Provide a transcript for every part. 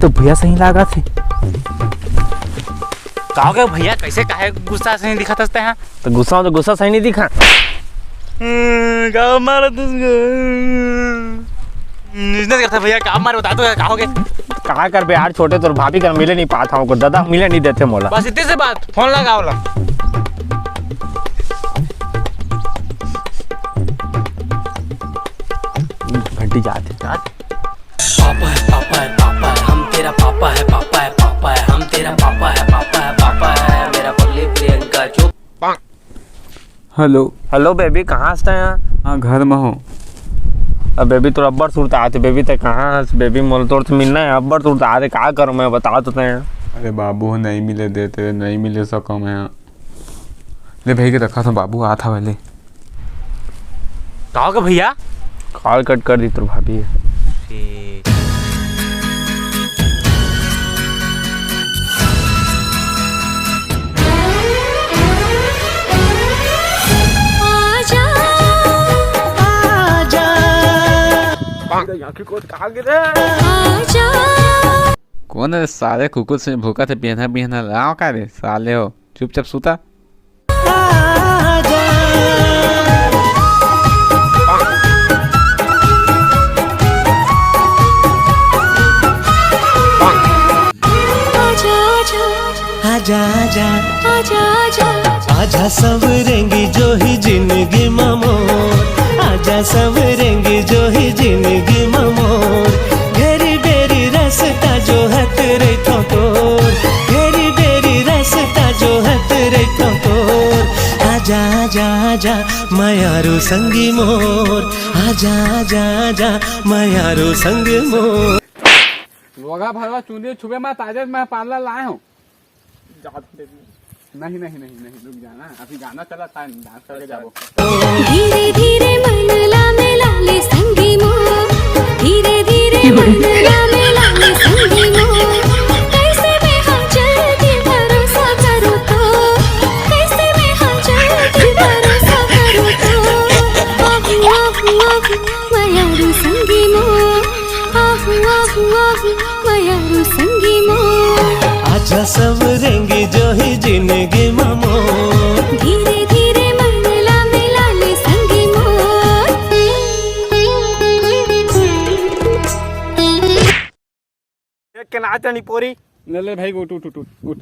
तो भैया सही लगा थे। कहोगे भैया कैसे काहे गुस्सा सही दिखा सकते हैं? तो गुस्सा सही नहीं दिखा। गाँव मारा करता भैया काम मारे बता दो कहोगे। कहा कर बे यार, छोटे तो भाभी कर मिले नहीं पाता हूँ, दादा मिले नहीं देते मोला। बस इतनी से बात, फोन लगाओ ला। घंटी जाते पापा है पापा है पापा है हम तेरा पापा है पापा है पापा है हम तेरा पापा है पापा है पापा है मेरा पगली प्रियंका चुप। हेलो बेबी, कहाँ से हैं? हाँ घर में हो। अब बेबी तो अब्बर सुरता आते बेबी तो कहाँ बेबी मोल तोड़ से मिलना है, अब्बर सुरता आते क्या करूँ मैं बता तो हैं। अरे बाबू नहीं मिले देते, नहीं मिले सको मैं। ले भाई के रखा था, बाबू आ था पहले। कहोगे भैया कॉल कट कर दी तो भाभी है। कौन है सारे कुकुर से भूखा थे, बिहना लाओ का रे साले हो, चुपचाप सूता। आजा आजा आजा आजा आजा सवरेंगी जो ही जिंदगी ममोर, आजा सवरेंगी जो ही जिंदगी ममोर। घेरी बेरी रास्ता जो हत रे ठोकर, घेरी बेरी रास्ता जो हत रे ठोकर। आजा आजा आजा मायारू संगी मोर, आजा आजा आजा मायारू संग मोर। लोगा भरवा चूंदे छुपे मैं ताजे मैं पार्लर लाए हूँ। नहीं नहीं नहीं नहीं रुक जाना, अभी गाना चला था, डांस करके जाओ। धीरे धीरे मनला में लाले संगी मोर, धीरे धीरे मनला में लाले संगी मोर। कैसे मैं हाँ जल्दी भरोसा करूँ तो, कैसे मैं हाँ जल्दी भरोसा करूँ तो। आहू आहू आहू मायारू संगी मोर, आहू आहू आहू मायारू संगी मोर। आजा सवरेंगी जो ही जिंदगी ममोर, धीरे धीरे मनला में लाले संगी मोर। एक के नाचा नहीं पोरी। ले भाई उठ उठ उठ उठ।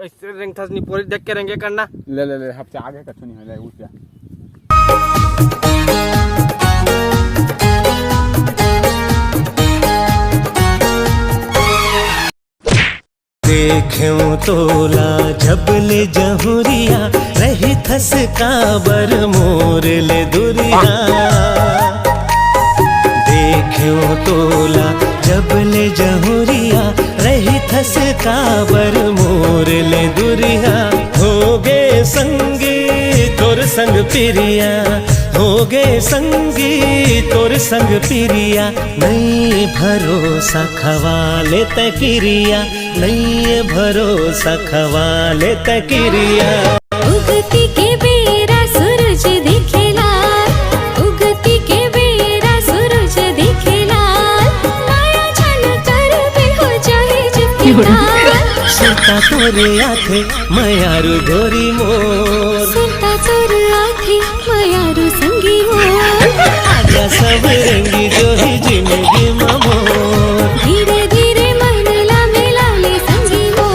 ऐसे रिंग थस नहीं पोरी देख के रेंगे करना। ले हफ्ते आगे कछु नहीं हो, ले उठ जा। देखें तोला जब ले जहुरिया, रही थस काबर मोर ले दुरिया। देखें तोला जब ले जहुरिया, रही थस काबर मोर ले दुरिया। होगे संगी तोर संग पिरिया, होगे संगी तोर संग पिरिया। नहीं भरोसा खवाले तकिरिया, नहीं भरोसा खवाले तकिरिया। उगती के बेरा सूरज दिखेला, उगती के बेरा सूरज दिखेला। माया छन कर भी हो जाए जब सुरता तोरे आथे मायारू गोरी मोर, सुरता तोर आथे मायारू संगी मोर। आजा सवरेंगी जो ही जिंदगी ममोर, धीरे धीरे मनला में लाले संगी मोर।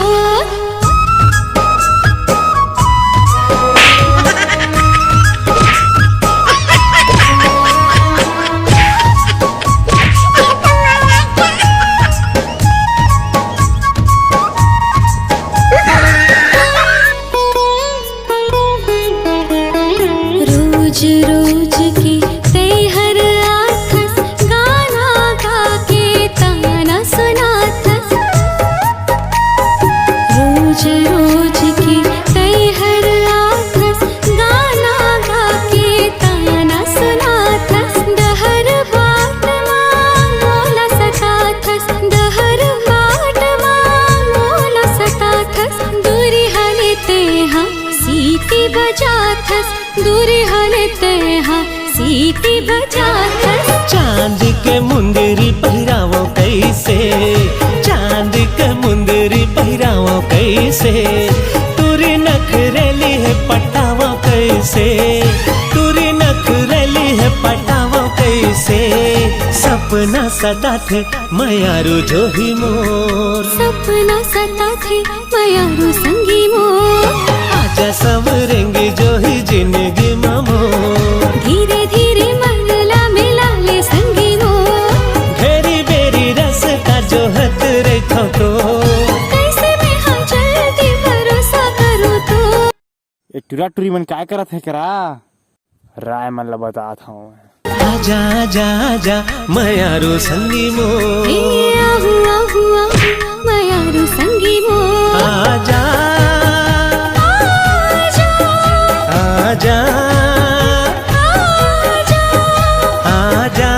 रोज रोज की तेहर आखस गाना गा के मुंदरी पहिरावो कैसे, चांद के मुंदरी पहिरावो कैसे, तुरी नखरेली है पटावो कैसे, तुरी नखरेली है पटावो कैसे, सपना सदा थे मयारू जो ही मोर, सपना सता थे मयारू संगी मोर, आजा संवरेंगे जो ही जिंदगी मोर, धीरे धीरे मंगला मिला ले संगी मोर, घेरी बेरी रास्ता जो हत रेखो तो, कैसे मैं हाँ जल्दी भरोसा करूँ तो। ये टुरा टुरी मन काय करत है करा राय मन ला बता था आजा आजा आजा मयारू संगी मोर, ए आहू आहू आहू मयारू संगी मोर, आजा आजा आजा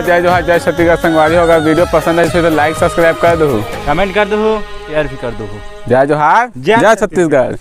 जय जोहार जय छत्तीसगढ़ संगवारी होगा। वीडियो पसंद है तो लाइक सब्सक्राइब कर दो, कमेंट कर दो, शेयर भी कर दो। जय जोहार जय जय छत्तीसगढ़।